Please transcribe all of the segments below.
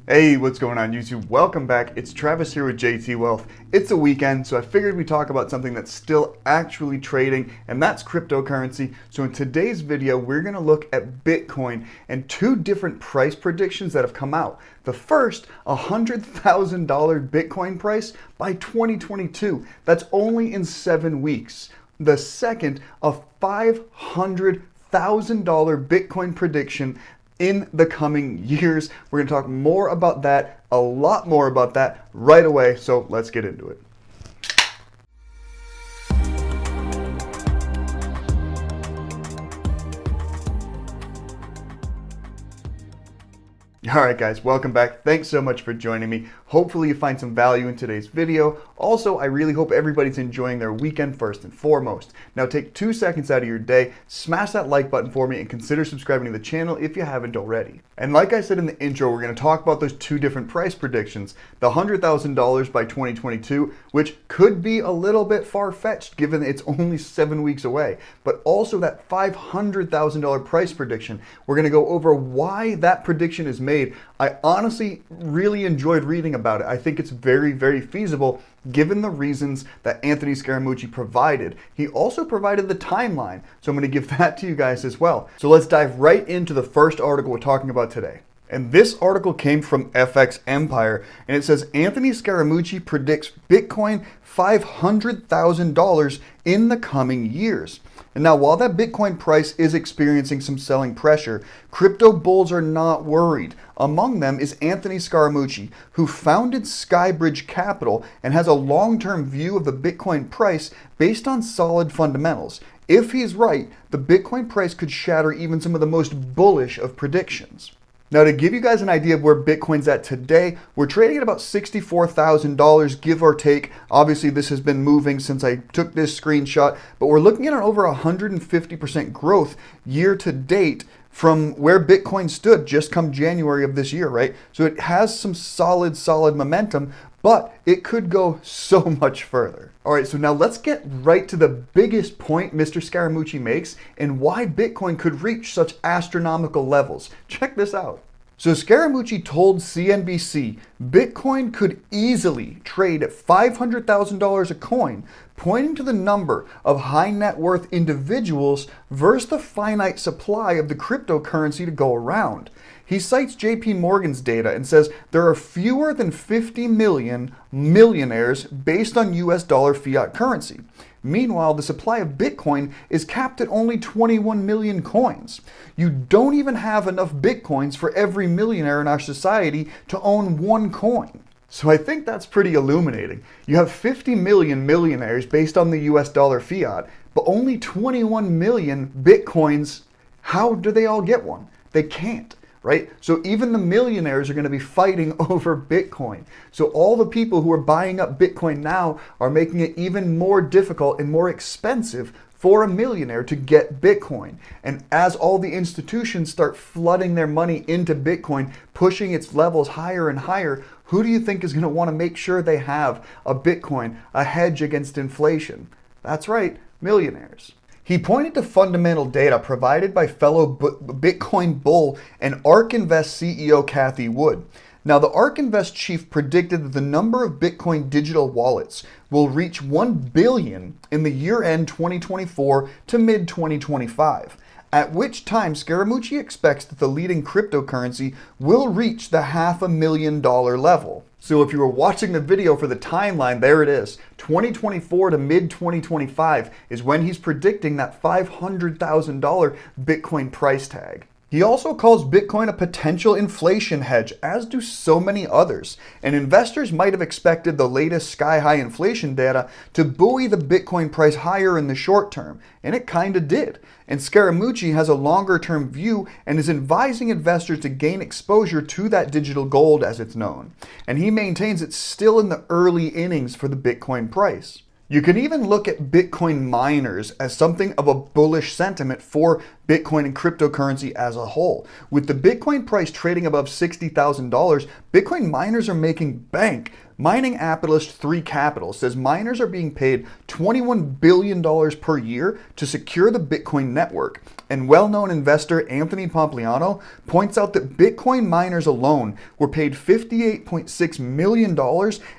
Hey, what's going on YouTube? Welcome back. It's Travis here with JT Wealth. It's a weekend, so I figured we'd talk about something that's still actually trading, and that's cryptocurrency. So in today's video, we're going to look at Bitcoin and two different price predictions that have come out. The first, $100,000 Bitcoin price by 2022. That's only in 7 weeks. The second, a $500,000 Bitcoin prediction in the coming years. We're going to talk more about that, a lot more about that right away. So let's get into it. All right, guys, welcome back. Thanks so much for joining me. Hopefully you find some value in today's video. Also, I really hope everybody's enjoying their weekend first and foremost. Now take 2 seconds out of your day, smash that like button for me, and consider subscribing to the channel if you haven't already. And like I said in the intro, we're going to talk about those two different price predictions. The $100,000 by 2022, which could be a little bit far-fetched given it's only 7 weeks away, but also that $500,000 price prediction. We're going to go over why that prediction is made. I honestly really enjoyed reading about it. I think it's very, very feasible given the reasons that Anthony Scaramucci provided. He also provided the timeline, so I'm going to give that to you guys as well. So let's dive right into the first article we're talking about today. And this article came from FX Empire, and it says Anthony Scaramucci predicts Bitcoin $500,000 in the coming years. And now, while that Bitcoin price is experiencing some selling pressure, crypto bulls are not worried. Among them is Anthony Scaramucci, who founded Skybridge Capital and has a long-term view of the Bitcoin price based on solid fundamentals. If he's right, the Bitcoin price could shatter even some of the most bullish of predictions. Now, to give you guys an idea of where Bitcoin's at today, we're trading at about $64,000, give or take. Obviously, this has been moving since I took this screenshot, but we're looking at an over 150% growth year to date from where Bitcoin stood just come January of this year, right? So it has some solid momentum, but it could go so much further. All right, so now let's get right to the biggest point Mr. Scaramucci makes and why Bitcoin could reach such astronomical levels. Check this out. So Scaramucci told CNBC Bitcoin could easily trade at $500,000 a coin, pointing to the number of high net worth individuals versus the finite supply of the cryptocurrency to go around. He cites JP Morgan's data and says there are fewer than 50 million millionaires based on US dollar fiat currency. Meanwhile, the supply of Bitcoin is capped at only 21 million coins. You don't even have enough Bitcoins for every millionaire in our society to own one coin. So I think that's pretty illuminating. You have 50 million millionaires based on the US dollar fiat, but only 21 million Bitcoins. How do they all get one? They can't. Right? So even the millionaires are going to be fighting over Bitcoin. So all the people who are buying up Bitcoin now are making it even more difficult and more expensive for a millionaire to get Bitcoin. And as all the institutions start flooding their money into Bitcoin, pushing its levels higher and higher, who do you think is going to want to make sure they have a Bitcoin, a hedge against inflation? That's right, millionaires. He pointed to fundamental data provided by fellow Bitcoin bull and ARK Invest CEO Cathie Wood. Now, the ARK Invest chief predicted that the number of Bitcoin digital wallets will reach 1 billion in the year-end 2024 to mid-2025, at which time Scaramucci expects that the leading cryptocurrency will reach the $500,000 level. So if you were watching the video for the timeline, there it is. 2024 to mid-2025 is when he's predicting that $500,000 Bitcoin price tag. He also calls Bitcoin a potential inflation hedge, as do so many others. And investors might have expected the latest sky-high inflation data to buoy the Bitcoin price higher in the short term, and it kinda did. And Scaramucci has a longer-term view and is advising investors to gain exposure to that digital gold as it's known. And he maintains it's still in the early innings for the Bitcoin price. You can even look at Bitcoin miners as something of a bullish sentiment for Bitcoin and cryptocurrency as a whole. With the Bitcoin price trading above $60,000, Bitcoin miners are making bank. Mining Appalist 3 Capital says miners are being paid $21 billion per year to secure the Bitcoin network. And well-known investor Anthony Pompliano points out that Bitcoin miners alone were paid $58.6 million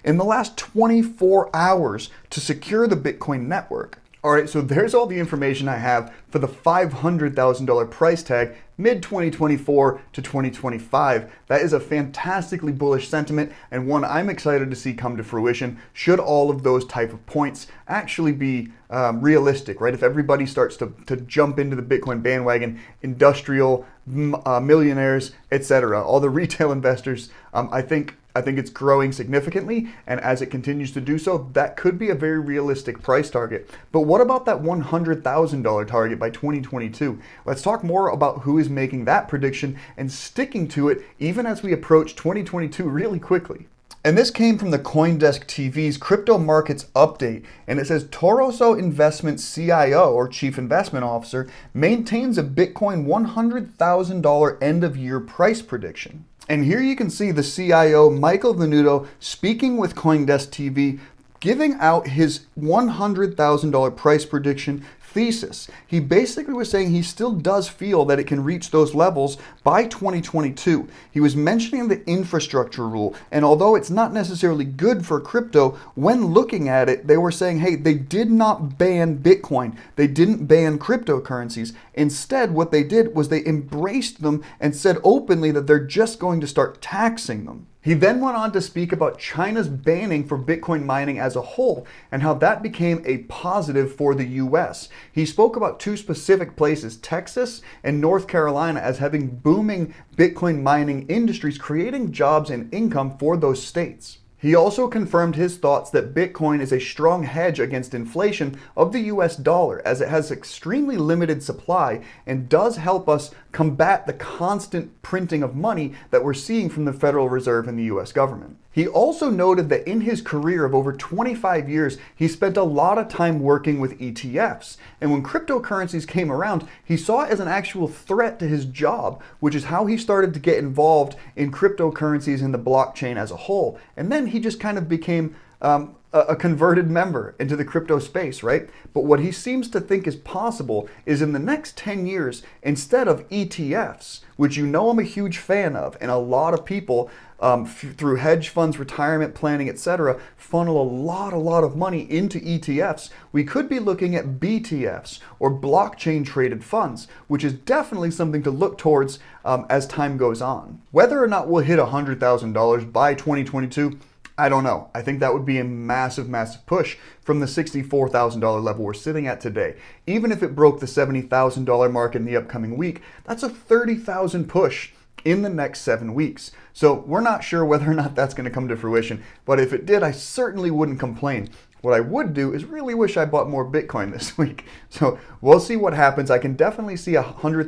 in the last 24 hours to secure the Bitcoin network. All right, so there's all the information I have for the $500,000 price tag mid-2024 to 2025. That is a fantastically bullish sentiment and one I'm excited to see come to fruition should all of those type of points actually be realistic, right? If everybody starts to jump into the Bitcoin bandwagon, industrial, millionaires, etc., all the retail investors, I think it's growing significantly, and as it continues to do so, that could be a very realistic price target. But what about that $100,000 target by 2022? Let's talk more about who is making that prediction and sticking to it even as we approach 2022 really quickly. And this came from the CoinDesk TV's Crypto Markets Update, and it says Toroso Investment CIO, or Chief Investment Officer, maintains a Bitcoin $100,000 end-of-year price prediction. And here you can see the CIO, Michael Venuto, speaking with CoinDesk TV, giving out his $100,000 price prediction thesis. He basically was saying he still does feel that it can reach those levels by 2022. He was mentioning the infrastructure rule, and although it's not necessarily good for crypto, when looking at it, they were saying, hey, they did not ban Bitcoin. They didn't ban cryptocurrencies. Instead, what they did was they embraced them and said openly that they're just going to start taxing them. He then went on to speak about China's banning for Bitcoin mining as a whole and how that became a positive for the US. He spoke about two specific places, Texas and North Carolina, as having booming Bitcoin mining industries, creating jobs and income for those states. He also confirmed his thoughts that Bitcoin is a strong hedge against inflation of the US dollar, as it has extremely limited supply and does help us combat the constant printing of money that we're seeing from the Federal Reserve and the US government. He also noted that in his career of over 25 years, he spent a lot of time working with ETFs. And when cryptocurrencies came around, he saw it as an actual threat to his job, which is how he started to get involved in cryptocurrencies and the blockchain as a whole. And then he just kind of became a converted member into the crypto space, right? But what he seems to think is possible is in the next 10 years, instead of ETFs, which you know I'm a huge fan of, and a lot of people through hedge funds, retirement planning, etc., funnel a lot of money into ETFs, we could be looking at BTFs, or blockchain traded funds, which is definitely something to look towards as time goes on. Whether or not we'll hit $100,000 by 2022, I don't know. I think that would be a massive, massive push from the $64,000 level we're sitting at today. Even if it broke the $70,000 mark in the upcoming week, that's a 30,000 push in the next 7 weeks. So we're not sure whether or not that's going to come to fruition, but if it did, I certainly wouldn't complain. What I would do is really wish I bought more Bitcoin this week. So we'll see what happens. I can definitely see a $100,000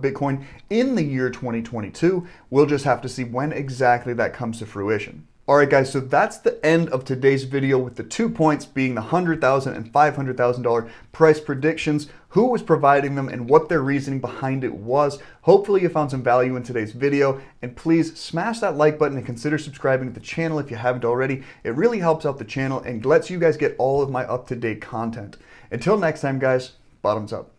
Bitcoin in the year 2022. We'll just have to see when exactly that comes to fruition. Alright guys, so that's the end of today's video, with the 2 points being the $100,000 and $500,000 price predictions, who was providing them, and what their reasoning behind it was. Hopefully you found some value in today's video, and please smash that like button and consider subscribing to the channel if you haven't already. It really helps out the channel and lets you guys get all of my up-to-date content. Until next time guys, bottoms up.